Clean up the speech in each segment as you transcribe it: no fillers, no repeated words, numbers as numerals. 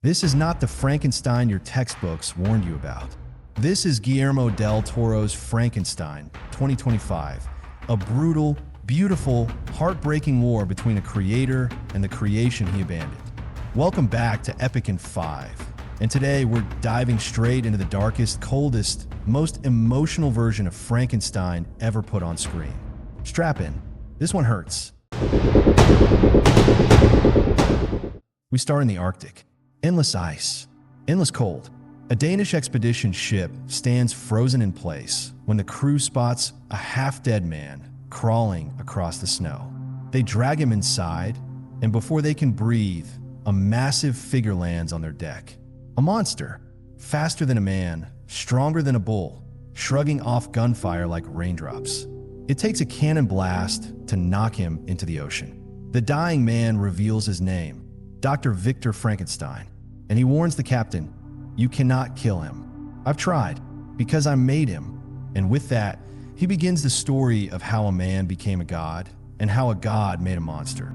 This is not the Frankenstein your textbooks warned you about. This is Guillermo del Toro's Frankenstein, 2025, a brutal, beautiful, heartbreaking war between a creator and the creation he abandoned. Welcome back to Epic in 5, and today we're diving straight into the darkest, coldest, most emotional version of Frankenstein ever put on screen. Strap in, this one hurts. We start in the Arctic. Endless ice, endless cold. A Danish expedition ship stands frozen in place when the crew spots a half-dead man crawling across the snow. They drag him inside, and before they can breathe, a massive figure lands on their deck. A monster, faster than a man, stronger than a bull, shrugging off gunfire like raindrops. It takes a cannon blast to knock him into the ocean. The dying man reveals his name, Dr. Victor Frankenstein, and he warns the captain, "You cannot kill him. I've tried, because I made him." And with that, he begins the story of how a man became a god and how a god made a monster.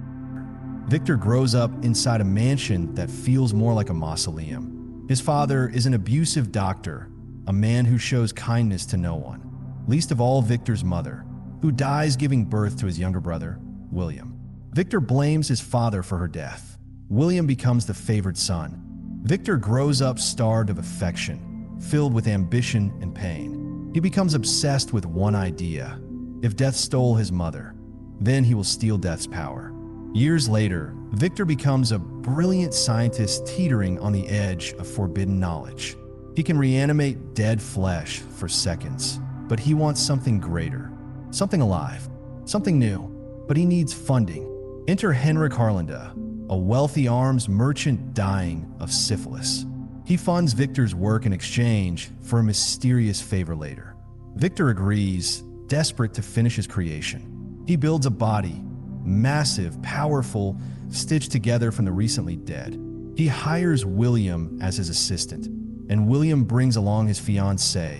Victor grows up inside a mansion that feels more like a mausoleum. His father is an abusive doctor, a man who shows kindness to no one, least of all Victor's mother, who dies giving birth to his younger brother, William. Victor blames his father for her death. William becomes the favored son. Victor grows up starved of affection, filled with ambition and pain. He becomes obsessed with one idea. If death stole his mother, then he will steal death's power. Years later, Victor becomes a brilliant scientist teetering on the edge of forbidden knowledge. He can reanimate dead flesh for seconds, but he wants something greater, something alive, something new, but he needs funding. Enter Henrik Harlander, a wealthy arms merchant dying of syphilis. He funds Victor's work in exchange for a mysterious favor later. Victor agrees, desperate to finish his creation. He builds a body, massive, powerful, stitched together from the recently dead. He hires William as his assistant, and William brings along his fiancée,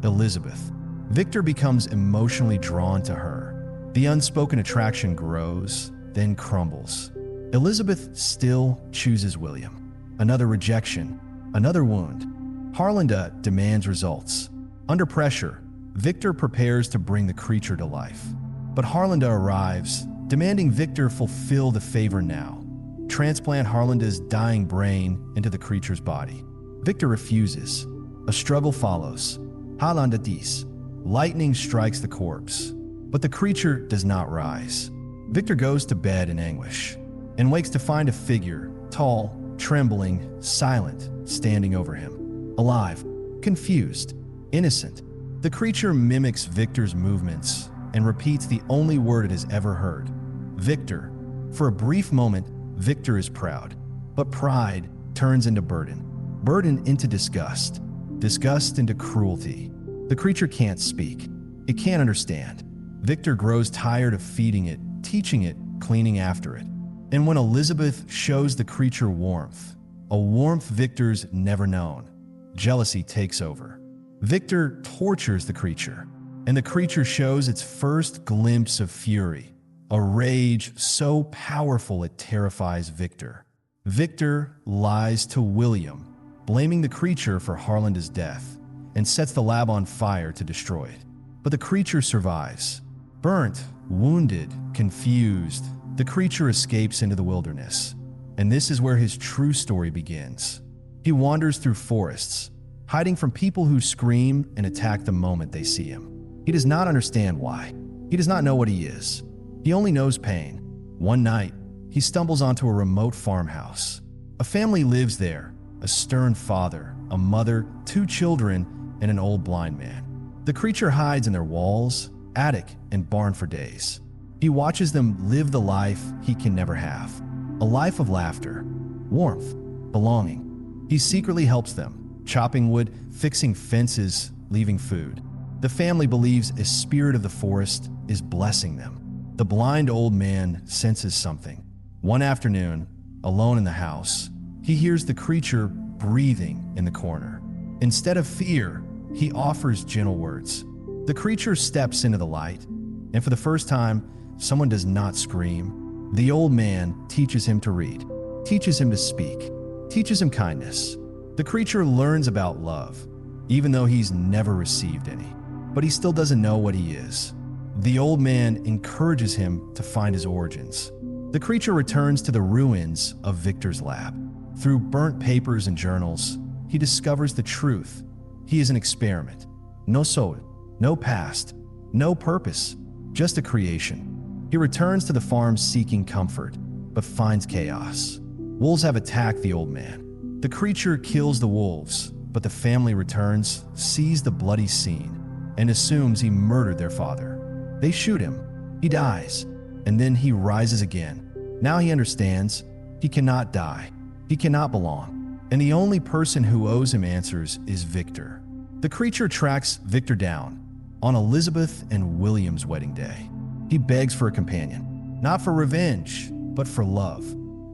Elizabeth. Victor becomes emotionally drawn to her. The unspoken attraction grows, then crumbles. Elizabeth still chooses William. Another rejection, another wound. Harlander demands results. Under pressure, Victor prepares to bring the creature to life. But Harlander arrives, demanding Victor fulfill the favor now. Transplant Harlander's dying brain into the creature's body. Victor refuses. A struggle follows. Harlander dies. Lightning strikes the corpse, but the creature does not rise. Victor goes to bed in anguish and wakes to find a figure, tall, trembling, silent, standing over him. Alive, confused, innocent. The creature mimics Victor's movements and repeats the only word it has ever heard, Victor. For a brief moment, Victor is proud, but pride turns into burden, burden into disgust, disgust into cruelty. The creature can't speak. It can't understand. Victor grows tired of feeding it, teaching it, cleaning after it. And when Elizabeth shows the creature warmth, a warmth Victor's never known, jealousy takes over. Victor tortures the creature, and the creature shows its first glimpse of fury, a rage so powerful it terrifies Victor. Victor lies to William, blaming the creature for Harlander's death, and sets the lab on fire to destroy it. But the creature survives. Burnt, wounded, confused, the creature escapes into the wilderness, and this is where his true story begins. He wanders through forests, hiding from people who scream and attack the moment they see him. He does not understand why. He does not know what he is. He only knows pain. One night, he stumbles onto a remote farmhouse. A family lives there, a stern father, a mother, 2 children, and an old blind man. The creature hides in their walls, attic, and barn for days. He watches them live the life he can never have, a life of laughter, warmth, belonging. He secretly helps them, chopping wood, fixing fences, leaving food. The family believes a spirit of the forest is blessing them. The blind old man senses something. One afternoon, alone in the house, he hears the creature breathing in the corner. Instead of fear, he offers gentle words. The creature steps into the light, and for the first time, someone does not scream. The old man teaches him to read, teaches him to speak, teaches him kindness. The creature learns about love, even though he's never received any. But he still doesn't know what he is. The old man encourages him to find his origins. The creature returns to the ruins of Victor's lab. Through burnt papers and journals, he discovers the truth. He is an experiment. No soul, no past, no purpose, just a creation. He returns to the farm seeking comfort, but finds chaos. Wolves have attacked the old man. The creature kills the wolves, but the family returns, sees the bloody scene, and assumes he murdered their father. They shoot him. He dies, and then he rises again. Now he understands he cannot die. He cannot belong. And the only person who owes him answers is Victor. The creature tracks Victor down on Elizabeth and William's wedding day. He begs for a companion, not for revenge, but for love,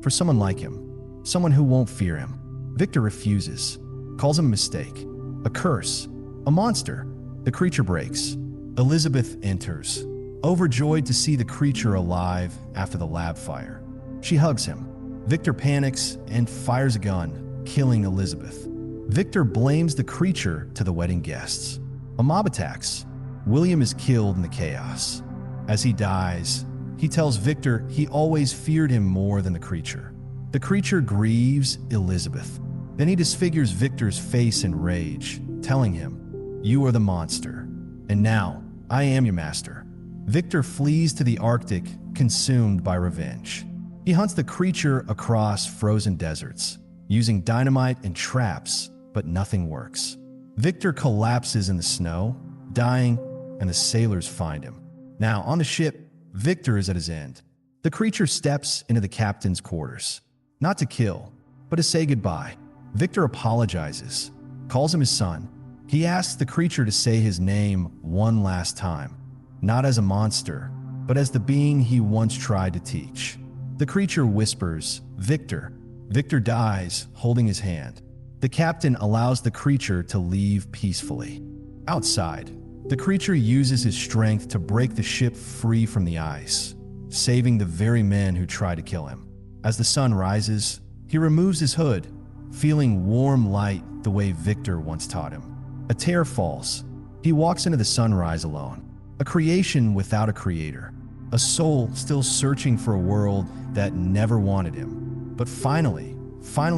for someone like him, someone who won't fear him. Victor refuses, calls him a mistake, a curse, a monster. The creature breaks. Elizabeth enters, overjoyed to see the creature alive after the lab fire. She hugs him. Victor panics and fires a gun, killing Elizabeth. Victor blames the creature to the wedding guests. A mob attacks. William is killed in the chaos. As he dies, he tells Victor he always feared him more than the creature. The creature grieves Elizabeth. Then he disfigures Victor's face in rage, telling him, "You are the monster, and now I am your master." Victor flees to the Arctic, consumed by revenge. He hunts the creature across frozen deserts, using dynamite and traps, but nothing works. Victor collapses in the snow, dying, and the sailors find him. Now, on the ship, Victor is at his end. The creature steps into the captain's quarters, not to kill, but to say goodbye. Victor apologizes, calls him his son. He asks the creature to say his name one last time, not as a monster, but as the being he once tried to teach. The creature whispers, "Victor." Victor dies, holding his hand. The captain allows the creature to leave peacefully. Outside, the creature uses his strength to break the ship free from the ice, saving the very men who try to kill him. As the sun rises, he removes his hood, feeling warm light the way Victor once taught him. A tear falls. He walks into the sunrise alone, a creation without a creator, a soul still searching for a world that never wanted him, but finally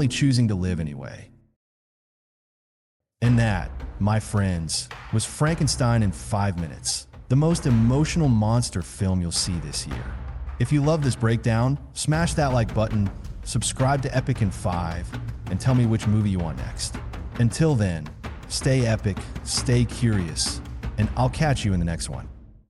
choosing to live anyway. And that, my friends, was Frankenstein in 5 minutes, the most emotional monster film you'll see this year. If you love this breakdown, smash that like button, subscribe to Epic in 5, and tell me which movie you want next. Until then, stay epic, stay curious, and I'll catch you in the next one.